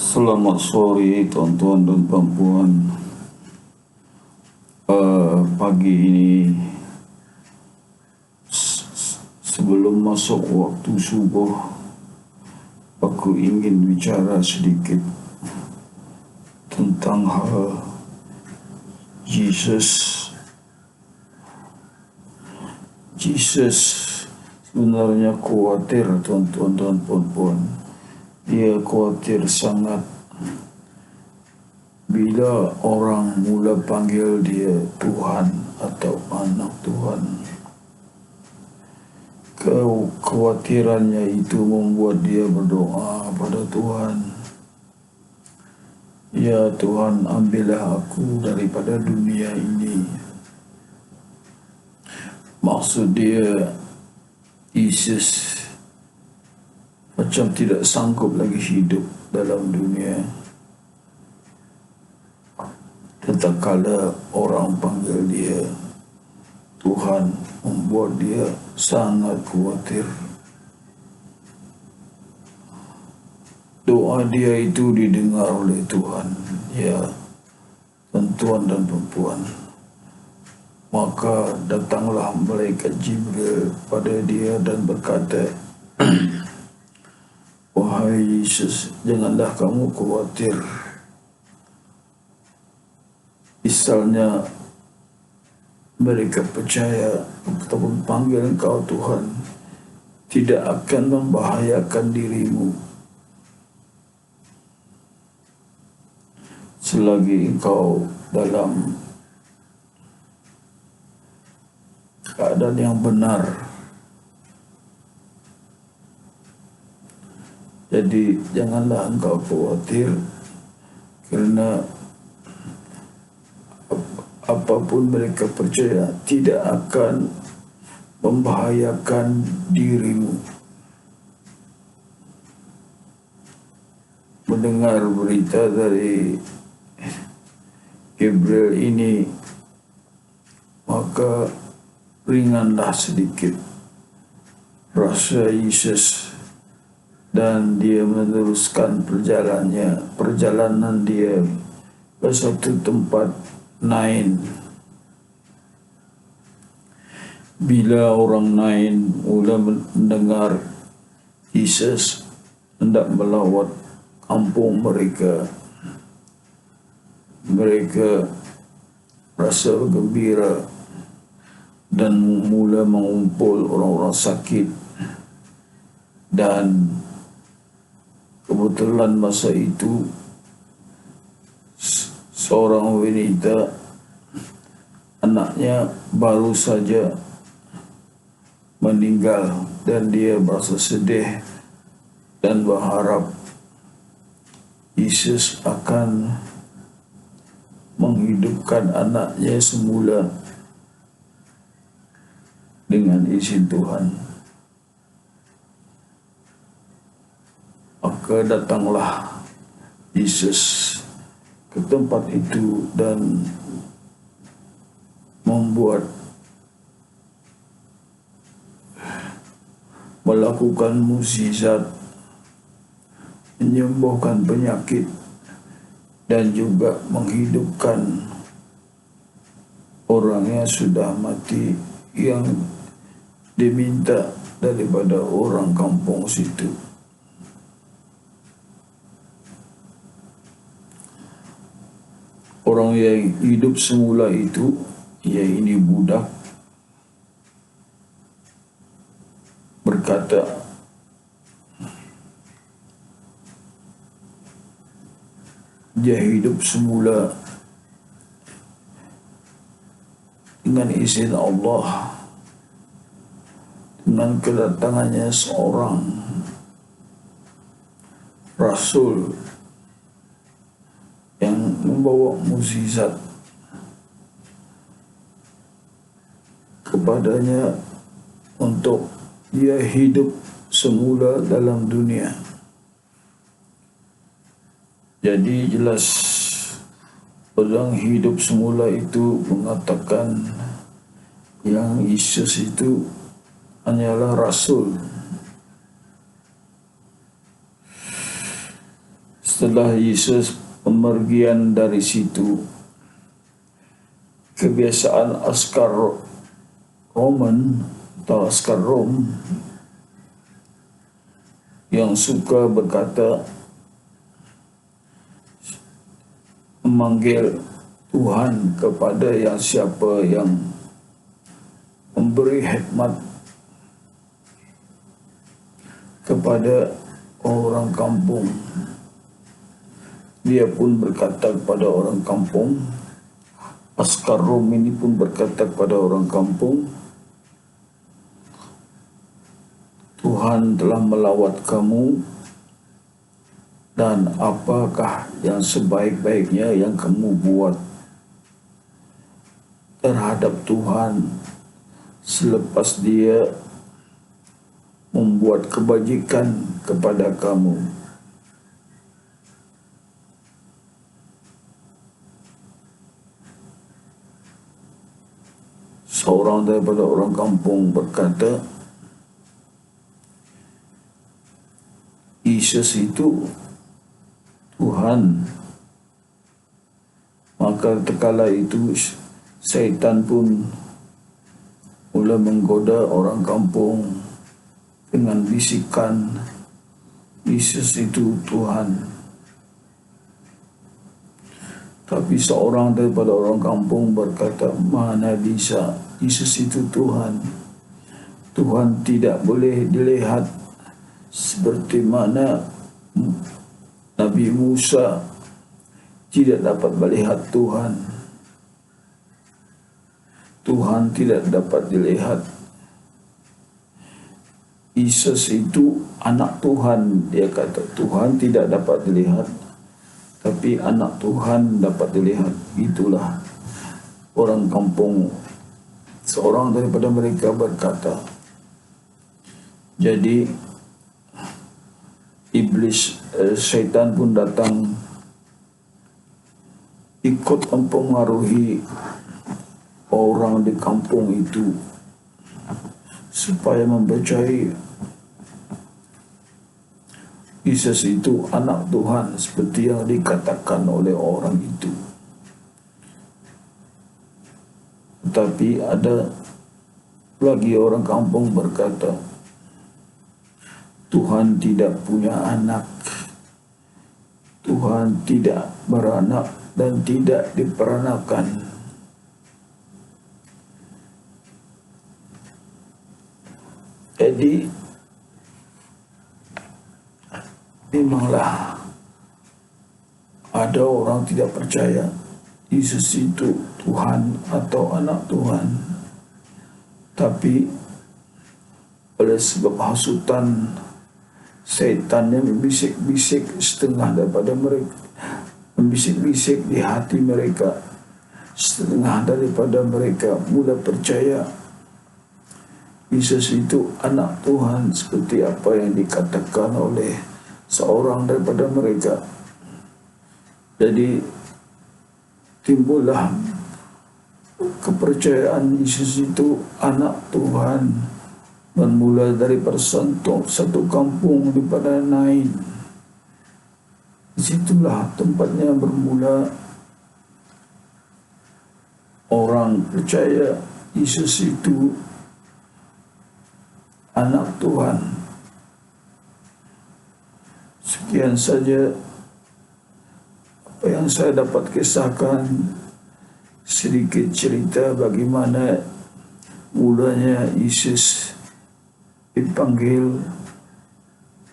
Selamat sore tuan-tuan dan puan-puan. Pagi ini sebelum masuk waktu subuh, aku ingin bicara sedikit tentang hal Jesus sebenarnya khawatir tuan-tuan dan puan-puan. Dia khawatir sangat bila orang mula panggil dia Tuhan atau anak Tuhan. Kekhawatirannya itu membuat dia berdoa pada Tuhan, "Ya Tuhan, ambillah aku daripada dunia ini." Maksud dia, Yesus macam tidak sanggup lagi hidup dalam dunia. Tatkala orang panggil dia Tuhan, membuat dia sangat khawatir. Doa dia itu didengar oleh Tuhan, ya tuan-tuan dan perempuan. Maka datanglah malaikat Jibril pada dia dan berkata, "Wahai Yesus, janganlah kamu khawatir. Misalnya mereka percaya ataupun panggil engkau Tuhan, tidak akan membahayakan dirimu selagi engkau dalam keadaan yang benar. Jadi janganlah engkau khawatir, kerana apapun mereka percaya tidak akan membahayakan dirimu." Mendengar berita dari Gabriel ini, maka ringanlah sedikit rasa Yesus, dan dia meneruskan perjalanan dia ke satu tempat Nain. Bila orang Nain mula mendengar Yesus hendak melawat kampung mereka, mereka rasa gembira dan mula mengumpul orang-orang sakit. Dan kebetulan masa itu seorang wanita, anaknya baru saja meninggal, dan dia merasa sedih dan berharap Yesus akan menghidupkan anaknya semula dengan izin Tuhan. Maka datanglah Yesus ke tempat itu dan melakukan mukjizat, menyembuhkan penyakit, dan juga menghidupkan orang yang sudah mati yang diminta daripada orang kampung situ. Orang yang hidup semula itu, ini budak, berkata, dia hidup semula dengan izin Allah, dengan kedatangannya seorang Rasul yang membawa mukjizat kepadanya untuk dia hidup semula dalam dunia. Jadi jelas orang hidup semula itu mengatakan yang Yesus itu hanyalah Rasul. Setelah Yesus pemergian dari situ, kebiasaan askar Roman atau askar Rom yang suka berkata, memanggil Tuhan kepada yang siapa yang memberi hikmat kepada orang kampung. Dia pun berkata kepada orang kampung, askar Rom ini pun berkata kepada orang kampung, Tuhan telah melawat kamu, dan apakah yang sebaik-baiknya yang kamu buat terhadap Tuhan selepas Dia membuat kebajikan kepada kamu? Seorang daripada orang kampung berkata, Yesus itu Tuhan. Maka tekala itu syaitan pun mula menggoda orang kampung dengan bisikan, Yesus itu Tuhan. Tapi seorang daripada orang kampung berkata, mana bisa Yesus itu Tuhan? Tuhan tidak boleh dilihat seperti mana Nabi Musa tidak dapat melihat Tuhan. Tuhan tidak dapat dilihat. Yesus itu anak Tuhan. Dia kata Tuhan tidak dapat dilihat, tapi anak Tuhan dapat dilihat. Itulah orang kampung. Seorang daripada mereka berkata, jadi iblis, syaitan pun datang ikut mempengaruhi orang di kampung itu supaya mempercayai Yesus itu anak Tuhan seperti yang dikatakan oleh orang itu. Tetapi ada lagi orang kampung berkata, Tuhan tidak punya anak, Tuhan tidak beranak dan tidak diperanakan. Jadi memanglah ada orang tidak percaya Yesus itu Tuhan atau anak Tuhan, tapi oleh sebab hasutan syaitan yang membisik-bisik setengah daripada mereka, membisik-bisik di hati mereka, setengah daripada mereka mula percaya Yesus itu anak Tuhan seperti apa yang dikatakan oleh seorang daripada mereka. Jadi timbullah kepercayaan Yesus itu anak Tuhan, bermula dari satu kampung daripada Nain. Disitulah tempatnya bermula orang percaya Yesus itu anak Tuhan. Sekian saja apa yang saya dapat kisahkan, sedikit cerita bagaimana mulanya Yesus dipanggil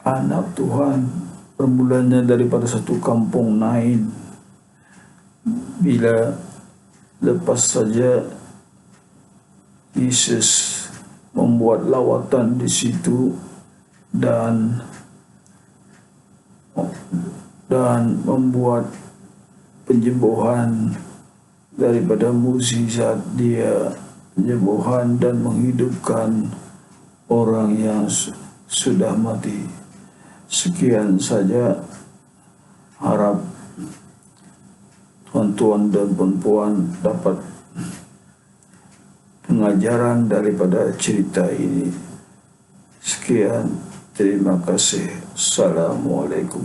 anak Tuhan, bermulanya daripada satu kampung Nain. Bila lepas saja Yesus membuat lawatan di situ dan membuat penyembuhan daripada mukjizat dia, penyembuhan dan menghidupkan orang yang sudah mati. Sekian saja, harap tuan-tuan dan puan-puan dapat pengajaran daripada cerita ini. Sekian, terima kasih. Assalamualaikum.